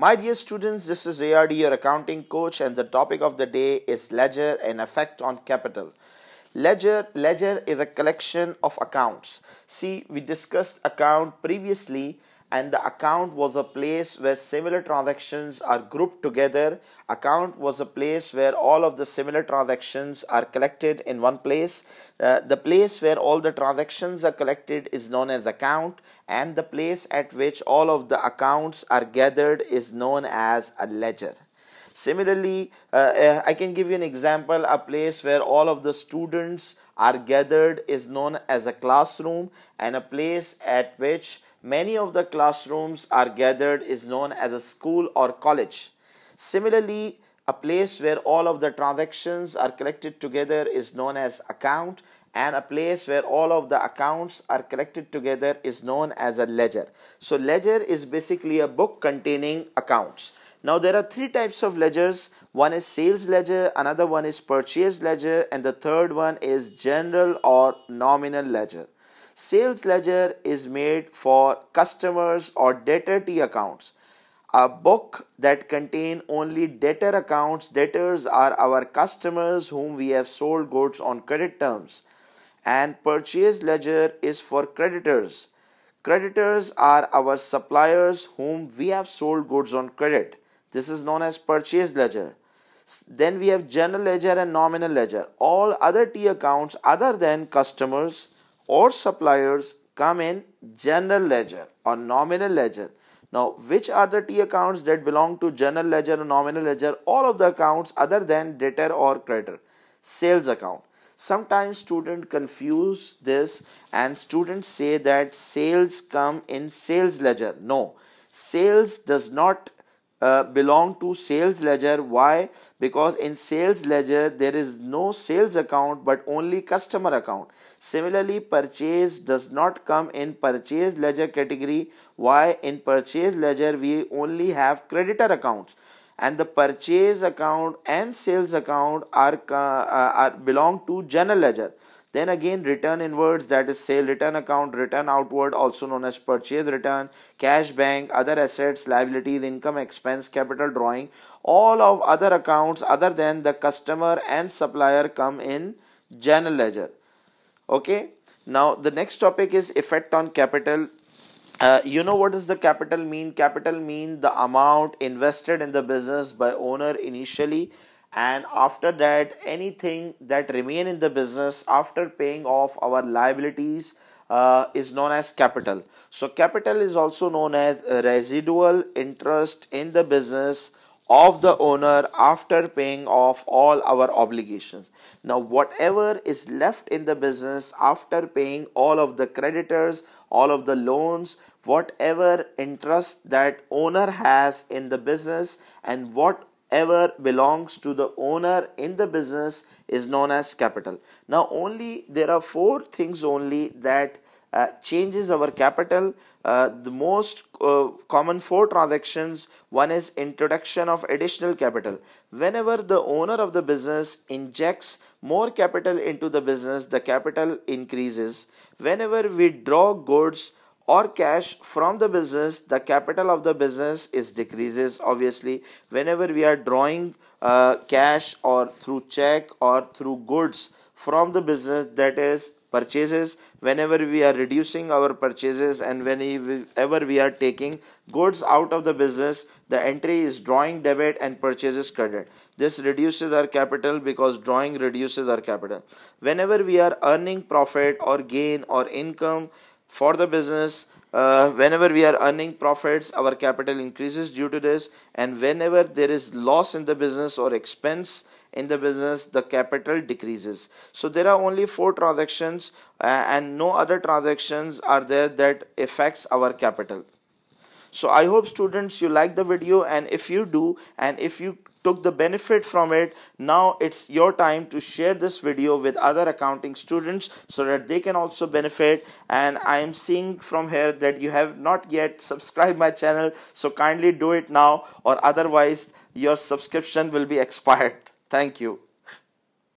My dear students, this is URDU, your accounting coach, and the topic of the day is ledger and effect on capital. Ledger is a collection of accounts. See, we discussed account previously, and the account was a place where similar transactions are grouped together. Account was a place where all of the similar transactions are collected in one place. The place where all the transactions are collected is known as account, and the place at which all of the accounts are gathered is known as a ledger. Similarly, I can give you an example. A place where all of the students are gathered is known as a classroom, and a place at which many of the classrooms are gathered is known as a school or college. Similarly, a place where all of the transactions are collected together is known as account, and a place where all of the accounts are collected together is known as a ledger. So ledger is basically a book containing accounts. Now there are three types of ledgers. One is sales ledger, another one is purchase ledger, and the third one is general or nominal ledger. Sales ledger is made for customers or debtor T accounts. A book that contain only debtor accounts. Debtors are our customers whom we have sold goods on credit terms. And purchase ledger is for creditors. Creditors are our suppliers whom we have sold goods on credit. This is known as purchase ledger. Then we have general ledger and nominal ledger. All other T accounts other than customers or suppliers come in general ledger or nominal ledger. Now, which are the T accounts that belong to general ledger or nominal ledger? All of the accounts other than debtor or creditor. Sales account. Sometimes students confuse this and students say that sales come in sales ledger. No, sales does not belong to sales ledger. Why? Because in sales ledger there is no sales account but only customer account. Similarly, purchase does not come in purchase ledger category. Why? In purchase ledger we only have creditor accounts, and the purchase account and sales account are belong to general ledger. Then again, return inwards, that is sale return account, return outward, also known as purchase return, cash bank, other assets, liabilities, income expense, capital drawing. All of other accounts other than the customer and supplier come in general ledger. Okay. Now the next topic is effect on capital. You know what does the capital mean? Capital means the amount invested in the business by owner initially, and after that anything that remain in the business after paying off our liabilities is known as capital. So capital is also known as residual interest in the business of the owner after paying off all our obligations. Now whatever is left in the business after paying all of the creditors, all of the loans, whatever interest that owner has in the business, and whatever belongs to the owner in the business is known as capital. Now there are four things only that changes our capital. The most common four transactions. One is introduction of additional capital. Whenever the owner of the business injects more capital into the business, the capital increases. Whenever we draw goods or cash from the business, the capital of the business is decreases. Obviously, whenever we are drawing cash or through check or through goods from the business, that is purchases. Whenever we are reducing our purchases and whenever we are taking goods out of the business, the entry is drawing debit and purchases credit. This reduces our capital because drawing reduces our capital. Whenever we are earning profit or gain or income for the business, whenever we are earning profits, our capital increases due to this, and whenever there is loss in the business or expense in the business, the capital decreases. So there are only four transactions and no other transactions are there that affects our capital. So I hope students you like the video, and if you do, and if you took the benefit from it, now it's your time to share this video with other accounting students so that they can also benefit. And I am seeing from here that you have not yet subscribed my channel, so kindly do it now, or otherwise your subscription will be expired. Thank you.